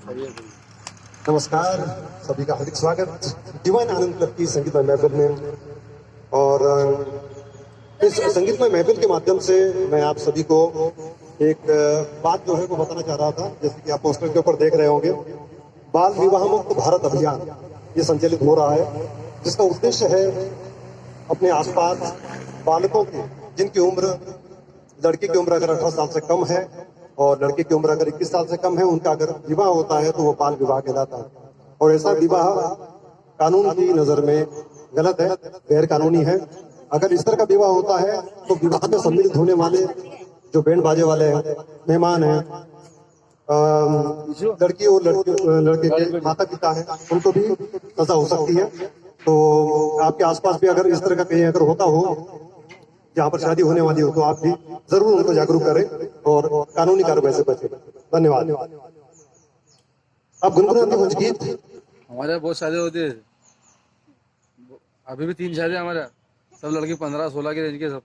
नमस्कार, सभी का हार्दिक स्वागत डिवाइन आनंद क्लब की संगीतमय महफिल में। और इस संगीतमय महफिल के माध्यम से मैं आप सभी को एक बात जो है वो बताना चाह रहा था। जैसे कि आप पोस्टर के ऊपर देख रहे होंगे, बाल विवाह मुक्त भारत अभियान ये संचालित हो रहा है, जिसका उद्देश्य है अपने आसपास बालकों की, जिनकी उम्र, लड़की की उम्र अगर 18 साल से कम है और लड़की की उम्र अगर 21 साल से कम है, उनका अगर विवाह होता है तो वो बाल विवाह कहलाता है। और ऐसा विवाह कानून की नजर में गलत है, गैर कानूनी है। अगर इस तरह का विवाह होता है तो विवाह में सम्मिलित होने वाले जो बैंड बाजे वाले हैं, मेहमान हैं, लड़की और लड़के के माता पिता हैं, उनको भी सजा हो सकती है। तो आपके आसपास भी अगर इस तरह का कहीं अगर होता हो, जहाँ पर शादी होने वाली हो, तो आप भी जरूर उनको जागरूक करें और कानूनी कार्रवाई से बचें। धन्यवाद। आप गुनगुनाते कुछ गीत? हमारे बहुत शादी होती है, अभी भी 3 शादी हमारे, सब लड़की 15-16 की रेंज के सब।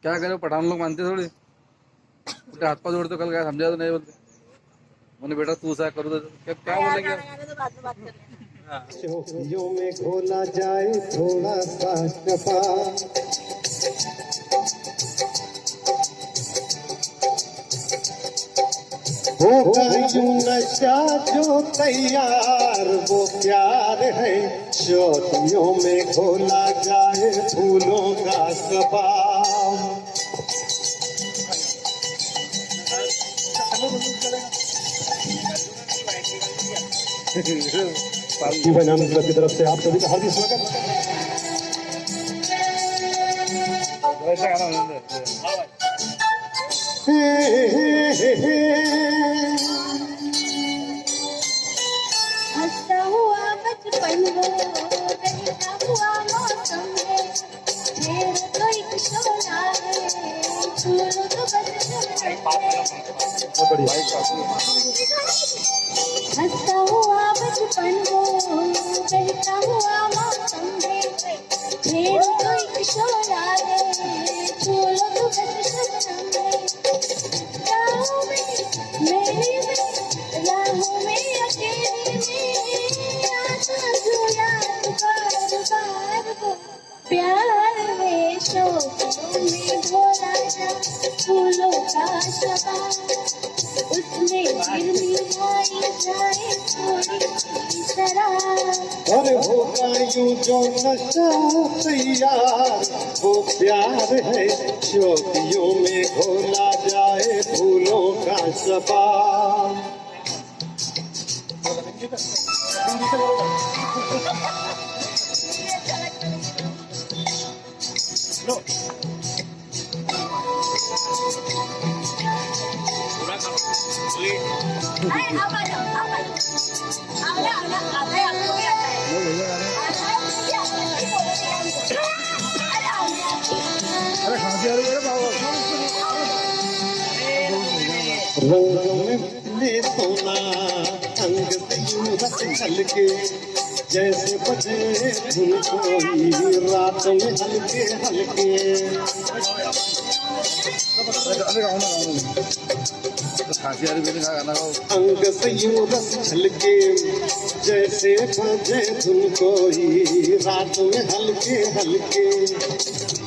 क्या करें, पठान लोग मानते थोड़ी, उनके हाथ पाँव जोड़ते, कल क्या समझा तो नहीं बोलते, मैंने बेटा तू सा करो तो क्या बोलेंगे। चौकियों में घोला जाए थोड़ा सा शफा, होगा यूं नशा जो तैयार वो प्यार है। चौकियों में घोला जाए फूलों का सफा, डिवाइन आनंद क्लब की तरफ से आप सभी का हार्दिक स्वागत। हंसता हुआ बचपन वो, बहता हुआ मौसम है, ढेर तो एक शोला है, फूलों तो बस हंसता हुआ बचपन वो, बहता हुआ मौसम है, ढेर तो एक शोला है, फूलों तो बस शबनम है। राहों में मेरी में, राहों में अकेले में, आता झूला बार बार वो प्यार है। शोकों में भोला जा फूलों का शबा, उसमें फिर मिलाई जाए थोड़ी सी शराब। और होगा यूं जो नशा तैयार वो प्यार है। चौकियों में घोला जाए फूलों का सफा। रंगों में मिले सोना, अंग से यूं रस छलके, जैसे बजे धुन कोई रात में हल्के हल्के। अंग से यूं रस छलके, जैसे बजे धुन कोई रात में हल्के हल्के।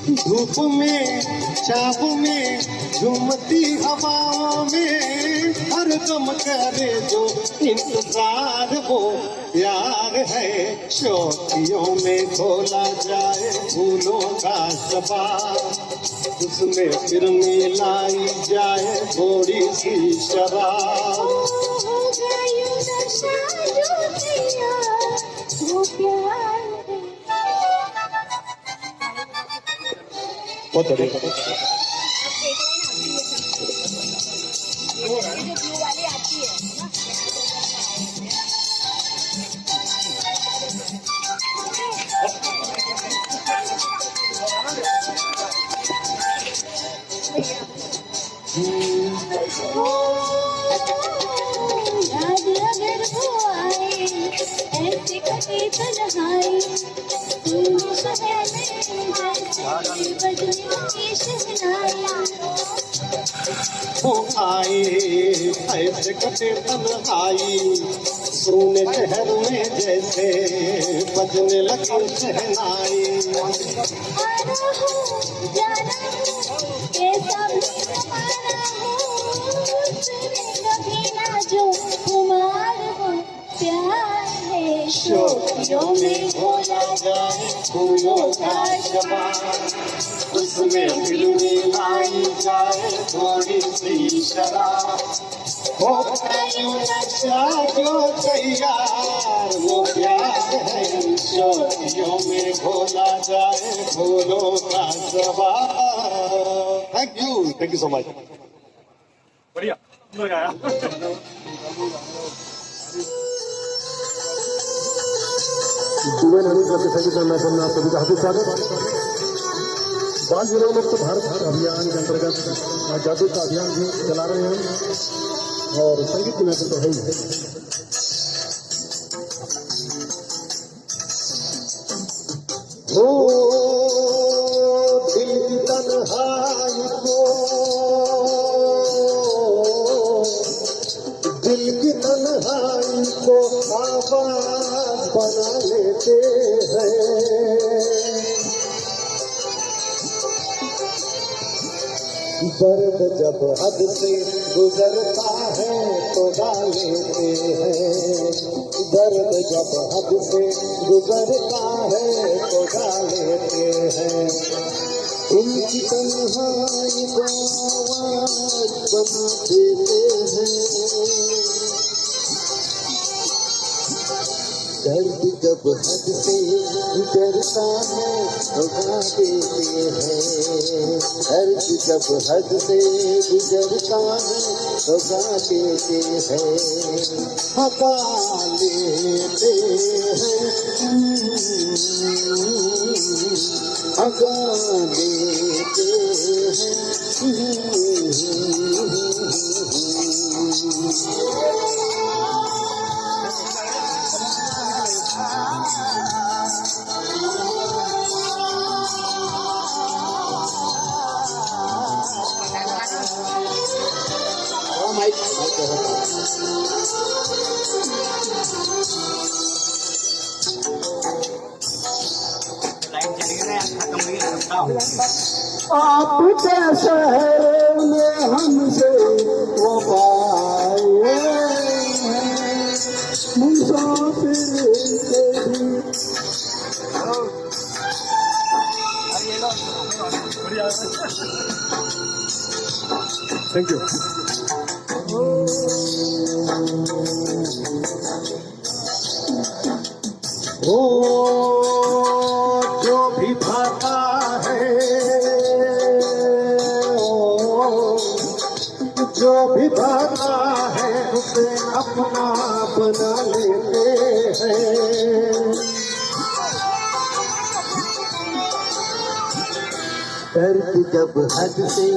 धूप में चाप में झूमती हवाओं में, हर दम करे जो इंतजार वो प्यार है। चौकियों में खोला जाए फूलों का शबा, उसमें फिर मिलाई जाए थोड़ी सी शराब। होगा यूं नशा जो तैयार वो प्यार है। बहुत बढ़िया। वाली आती है याद अगर वो आए ऐसे कटे तन्हाई, तुम शहर में जैसे बजने की शहनाई। वो आए कैसे कटे तन्हाई, सोने शहर में जैसे बजने लगी शहनाई। आना हो जाना हो ये सब तुम्हारा हो, उसमें कभी ना जो कुमार हो, प्यार है शोखियों में घोला जाए फूलों का शबाब, उसमें दिल मिलाई जाए थोड़ी सी शराब। हो यूं नशा जो तैयार, वो प्यार है शोखियों में घोला जाए फूलों का जवाब। Thank you so much. बढ़िया मजा आया। जीवन हनी क्लब के संगीत महफिल में आप सभी का हार्दिक स्वागत। बाल विरोध मुक्त भारत अभियान के अंतर्गत आज जागरूकता अभियान भी चला रहे हैं और संगीत की महफिल तो है ही है। हो दिल की तन्हाई को, दिल की तन्हाई को आवाज बना लेते हैं। दर्द जब हद से गुजरता है तो गा लेते हैं, दर्द जब हद से गुजरता है तो गा लेते हैं। उनकी तन्हाई को आवाज बना देते हैं। दर्द जब हद से गुजरता है तो गा देते हैं, दर्द जब हद से गुजरता है तो गा देते हैं। हका लेते हैं, हका लेते आपके शहर में हमसे वो पाए हैं, मुसाफिर के भी। Thank you. ओ जो भी भाता है, जो भी भाता है उसे अपना बना लेते हैं। दर्द जब हद से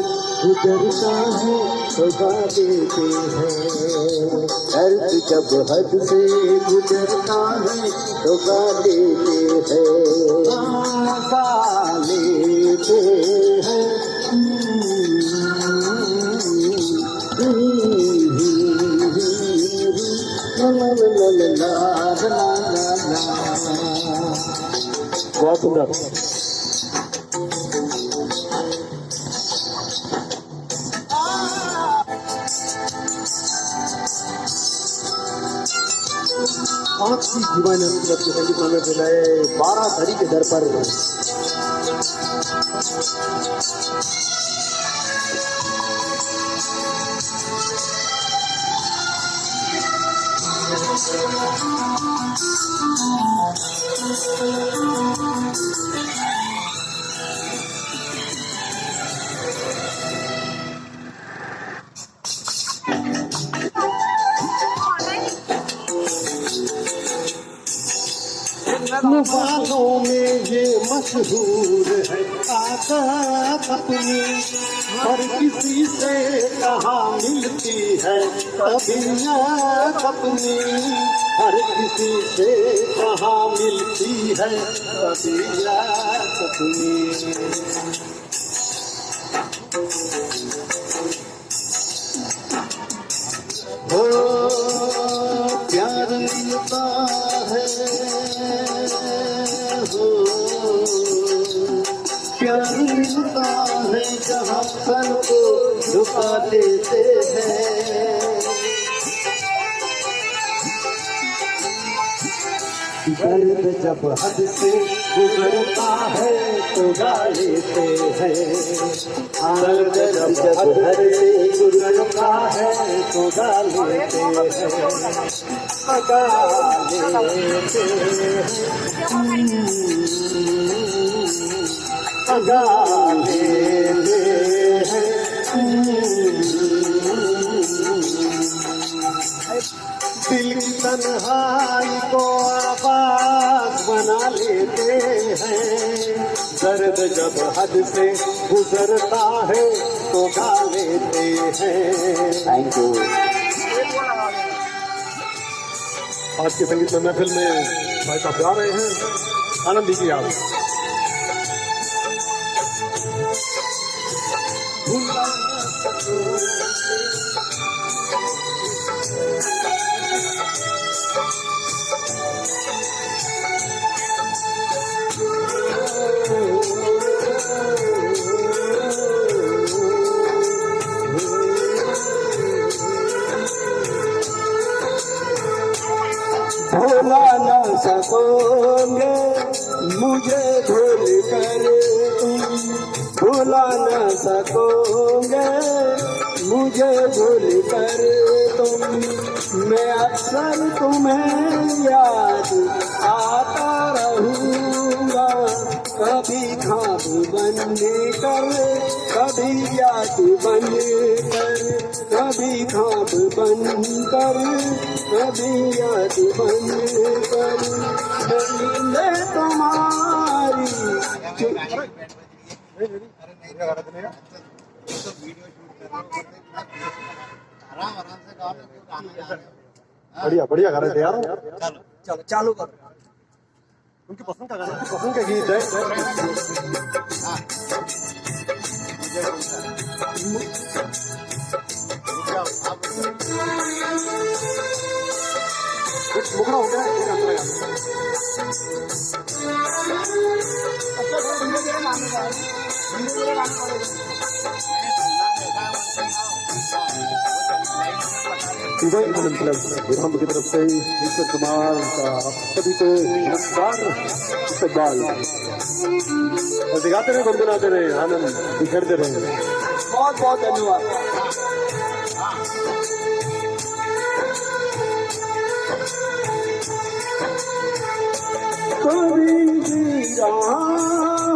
गुजरता है तो गा देते हैं, दर्द जब हद से गुजरता है तो गा देते हैं। गा लेते हैं, बहुत सुंदर। आज की जीवानंद क्लब के संगीत में बुलाए 12 घड़ी के दर पर वालों में ये मशहूर है आदत अपनी, हर किसी से कहाँ मिलती है तबीयत अपनी, हर किसी से कहाँ मिलती है तबीयत अपनी। मिलता है हो, प्यार मिलता है जहाँ फल को झुका देते हैं। दर्द जब हद से गुजरता है तो गा लेते हैं। दर्द जब हद से गुजरता है तो गा लेते हैं, गा लेते हैं, गा लेते हैं। दिल की तन्हाई को आवाज बना लेते हैं। दर्द जब हद से गुजरता है तो गा लेते हैं। Thank you. आज के संगीत महफिल में भाई साहब गा रहे हैं, आनंद लीजिए आप। भुला न सकोगे मुझे भूल कर तुम, भुला न सकोगे मुझे भूल कर तुम। मैं अक्सर तुम्हें याद आता रहूँगा, कभी ख्वाब बन कर, कभी याद बन कर, कभी ख्वाब बन कर, कभी याद बन कर। नींद तुम्हारी बढ़िया बढ़िया गा रहे थे यार। चलो चालू कर। उनकी पसंद का गाना, पसंद का गीत है। कुछ मुकरा हो गया विधान क्लब की तरफ से ईश्वर कुमार का सभी को नमस्कार, इस्तकबाल। और दिखाते रहे, गुनगुनाते रहे, आनंद बिखेरते रहे। बहुत बहुत धन्यवाद। कभी जी रहा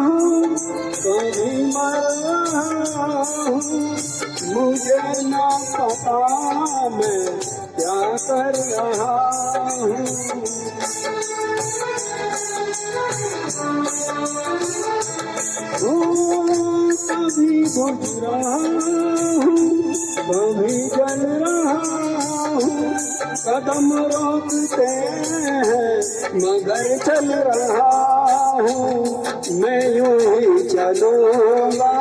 हूँ, कभी मर रहा हूँ, मुझे ना पता मैं क्या कर रहा हूँ। कभी बुझ रहा हूँ, कभी जल रहा हूँ, कदम रोकते हैं मगर चल रहा हूँ। मैं यूं ही चलूंगा,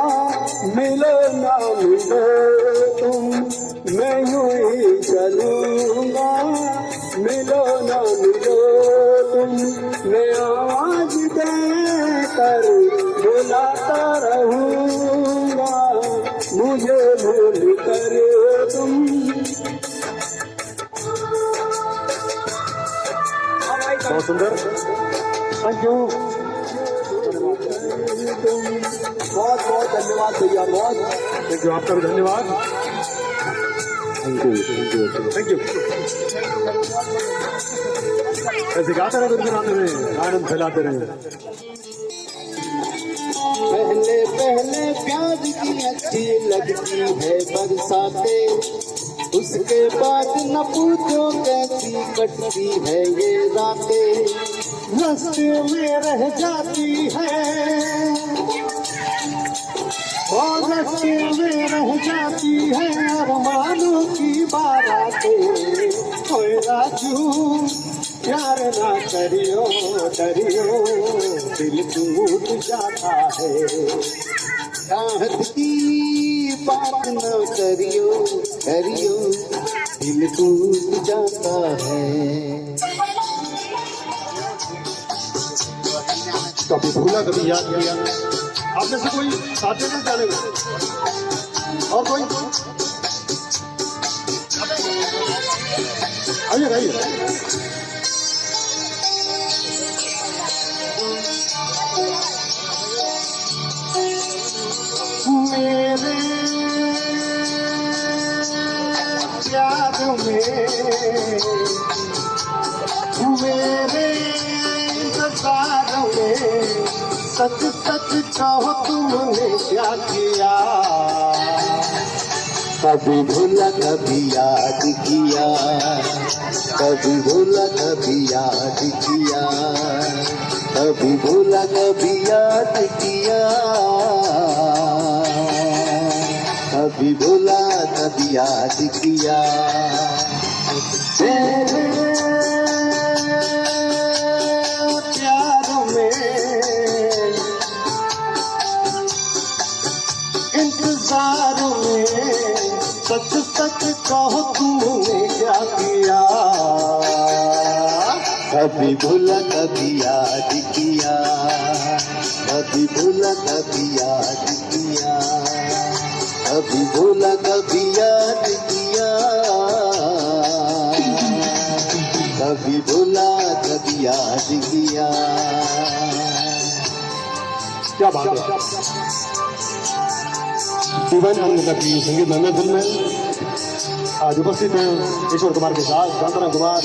मिलो ना मिलो तुम। मैं यूं ही चलूंगा, मिलो ना मिलो तुम। मैं आवाज देकर बुलाता रहूंगा, मुझे भूल कर तुम। बहुत सुंदर, थैंक यू। बहुत बहुत धन्यवाद भैया, बहुत थैंक यू, आपका भी धन्यवाद। Thank you thank you. ऐसे गाते रहे, गुनगुनाते रहे, आनंद फैलाते रहे। पहले पहले प्यार की अच्छी लगती है बरसातें, उसके बाद न पूछो कैसी कटती है ये रातें। रास्ते में रह जाती है और रास्ते में रह जाती है अरमानों की बारातें। ओए राजू प्यार ना करियो डरियो, दिल टूट जाता है। चाहत की बात न करियो डरियो, दिल टूट जाता है। कभी भूला कभी याद किया। आप में से कोई साथ देना चलेगा? और कोई? आइए आइए। मेरे याद में मेरे इंतजार में सच सच कहो तुमने क्या किया? कभी भूला कभी याद किया, कभी भूला कभी याद किया, कभी भूला कभी याद किया, कभी भूला कभी याद किया। तेरे प्यार में इंतजार में सच सच कहो तुमने क्या किया? कभी भूला कभी याद किया, कभी भूला कभी याद किया, कभी भूला कभी याद किया, कभी भूला कभी याद किया। क्या बात है। दीवान मतलब की संगीत महफिल में आज उपस्थित हैं ईश्वर कुमार के साथ शांतरा कुमार।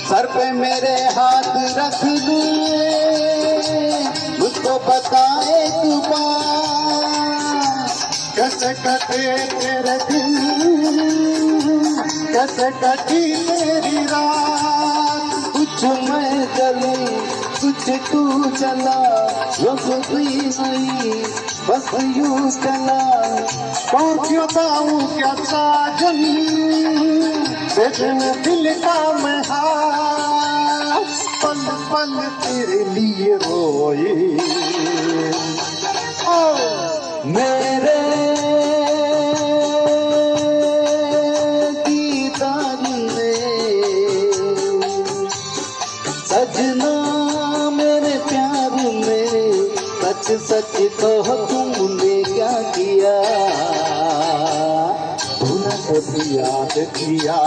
सर पे मेरे हाथ रख दूं, मुझको बताए तू बात, कैसे कटे तेरे दिन, कैसे कटी तेरी रात। कुछ मैं जली कुछ तू चला, बस नहीं बस यूं चला। कौन बताऊं क्या साजन, बेचैन दिल का मैं हाल, पल पल तेरे लिए रोए। मेरे दीदार में सजना मेरे प्यार में सच सच कहो तुमने क्या किया? भूला कभी याद किया,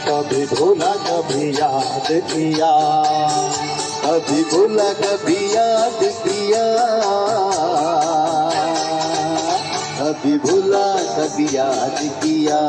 कभी भूला कभी याद किया, कभी भूला कभी याद किया, कभी भूला कभी याद किया।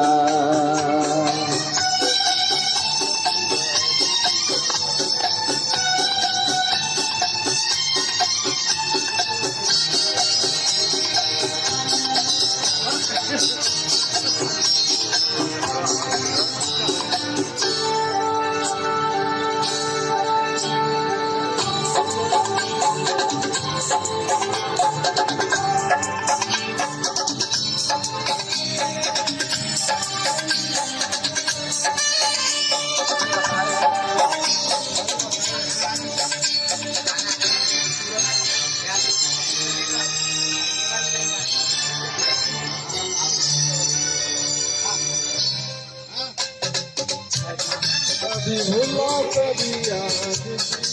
कभी भूला कभी याद